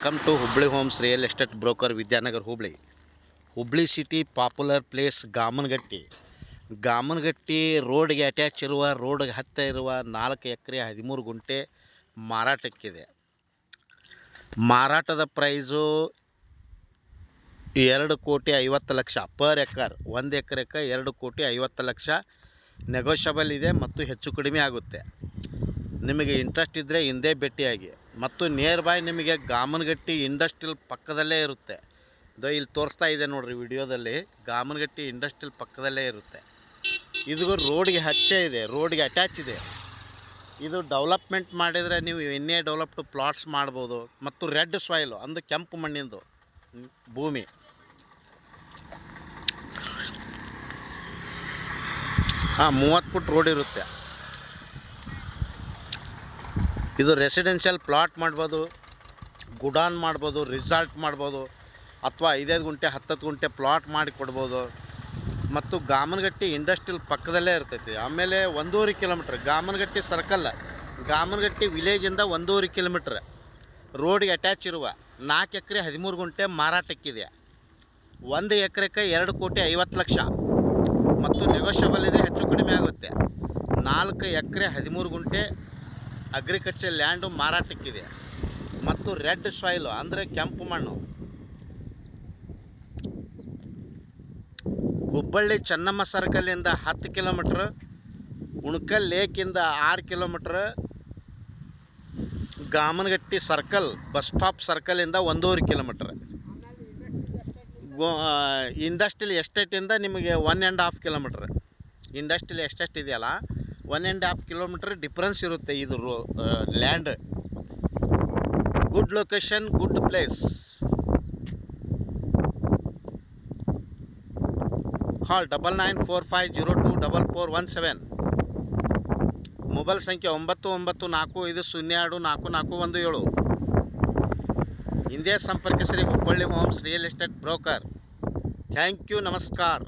Welcome to Hubli homes real estate broker Vidyanagar Hubli city popular place Gamanagatti ರೋಡ್ಗೆ attach ಇರುವ ರೋಡ್ಗೆ ಹತ್ತಿರ ಇರುವ 4 ಎಕರೆ 13 ಗುಂಟೆ ಮಾರಾಟಕ್ಕಿದೆ. ಮಾರಾಟದ ಪ್ರೈಸು 2,50,00,000 ಪರ್ ಎಕರ್. 1 ಎಕರೆಗೆ 2,50,00,000 ನೆಗೋಷಿಯಬಲ್ ಇದೆ ಮತ್ತು ಹೆಚ್ಚು ಕಡಿಮೆ ಆಗುತ್ತೆ. ನಿಮಗೆ ಇಂಟ್ರೆಸ್ಟ್ ಇದ್ದರೆ ಹಿಂದೆ ಭೇಟಿಯಾಗಿ. ಮತ್ತು ನಿಯರ್ ಬೈ ನಿಮಗೆ ಗಾಮನಗಟ್ಟಿ ಇಂಡಸ್ಟ್ರಿಯಲ್ ಪಕ್ಕದಲ್ಲೇ ಇರುತ್ತೆ. ಇಲ್ಲಿ ತೋರಿಸ್ತಾ ಇದೆ ನೋಡಿರಿ ವಿಡಿಯೋದಲ್ಲಿ, ಗಾಮನಗಟ್ಟಿ ಇಂಡಸ್ಟ್ರಿಯಲ್ ಪಕ್ಕದಲ್ಲೇ ಇರುತ್ತೆ. ಇದು ರೋಡ್ಗೆ ಹಚ್ಚೆ ಇದೆ, ರೋಡ್ಗೆ ಅಟ್ಯಾಚ್ ಇದೆ. ಇದು ಡೆವಲಪ್ಮೆಂಟ್ ಮಾಡಿದರೆ ನೀವು ಇನ್ನೇ ಡೆವಲಪ್ಡ್ ಪ್ಲಾಟ್ಸ್ ಮಾಡ್ಬೋದು. ಮತ್ತು ರೆಡ್ ಸಾಯಿಲು ಅಂದ್ರೆ ಕೆಂಪು ಮಣ್ಣಿಂದು ಭೂಮಿ. ಹಾಂ, 30 ಫುಟ್ ರೋಡ್ ಇರುತ್ತೆ. ಇದು ರೆಸಿಡೆನ್ಷಿಯಲ್ ಪ್ಲಾಟ್ ಮಾಡ್ಬೋದು, ಗುಡಾನ್ ಮಾಡ್ಬೋದು, ರಿಸಾರ್ಟ್ ಮಾಡ್ಬೋದು, ಅಥವಾ 5 ಗುಂಟೆ 10 ಗುಂಟೆ ಪ್ಲಾಟ್ ಮಾಡಿ ಕೊಡ್ಬೋದು. ಮತ್ತು ಗಾಮನಗಟ್ಟಿ ಇಂಡಸ್ಟ್ರಿಯಲ್ ಪಕ್ಕದಲ್ಲೇ ಇರ್ತೈತಿ. ಆಮೇಲೆ 1.5 ಕಿಲೋಮೀಟ್ರ್ ಗಾಮನಗಟ್ಟಿ ಸರ್ಕಲ್, ಗಾಮನಗಟ್ಟಿ ವಿಲೇಜಿಂದ 1.5 ಕಿಲೋಮೀಟ್ರ್ ರೋಡ್ಗೆ ಅಟ್ಯಾಚ್ ಇರುವ 4 ಎಕರೆ 13 ಗುಂಟೆ ಮಾರಾಟಕ್ಕಿದೆ. 1 ಎಕರೆಗೆ 2,50,00,000 ಮತ್ತು ನೆಗೋಷಿಯಬಲ್ ಇದೆ, ಹೆಚ್ಚು ಕಡಿಮೆ ಆಗುತ್ತೆ. 4 ಎಕರೆ 13 ಗುಂಟೆ ಅಗ್ರಿಕಲ್ಚರ್ ಲ್ಯಾಂಡು ಮಾರಾಟಕ್ಕಿದೆ. ಮತ್ತು ರೆಡ್ ಸಾಯಿಲು ಅಂದರೆ ಕೆಂಪು ಮಣ್ಣು. ಹುಬ್ಬಳ್ಳಿ ಚೆನ್ನಮ್ಮ ಸರ್ಕಲಿಂದ 10 ಕಿಲೋಮೀಟ್ರ್, ಉಣಕಲ್ ಲೇಕಿಂದ 6 kilometre, Gamanagatti circle bus stop ಸರ್ಕಲಿಂದ 1.5 ಕಿಲೋಮೀಟ್ರ್, ಇಂಡಸ್ಟ್ರಿಯಲ್ ಎಸ್ಟೇಟಿಂದ ನಿಮಗೆ 1.5 ಕಿಲೋಮೀಟ್ರ್. ಇಂಡಸ್ಟ್ರಿಯಲ್ ಎಸ್ಟೇಟ್ ಇದೆಯಲ್ಲ, 1.5 ಕಿಲೋಮೀಟ್ರ್ ಡಿಫ್ರೆನ್ಸ್ ಇರುತ್ತೆ. ಇದು land good location, good place. Call 9945024417. Mobile ಸಂಖ್ಯೆ 9945024417. ಹಿಂದೆ ಸಂಪರ್ಕಿಸಿರಿ Hubballi homes real estate broker. Thank you, ನಮಸ್ಕಾರ.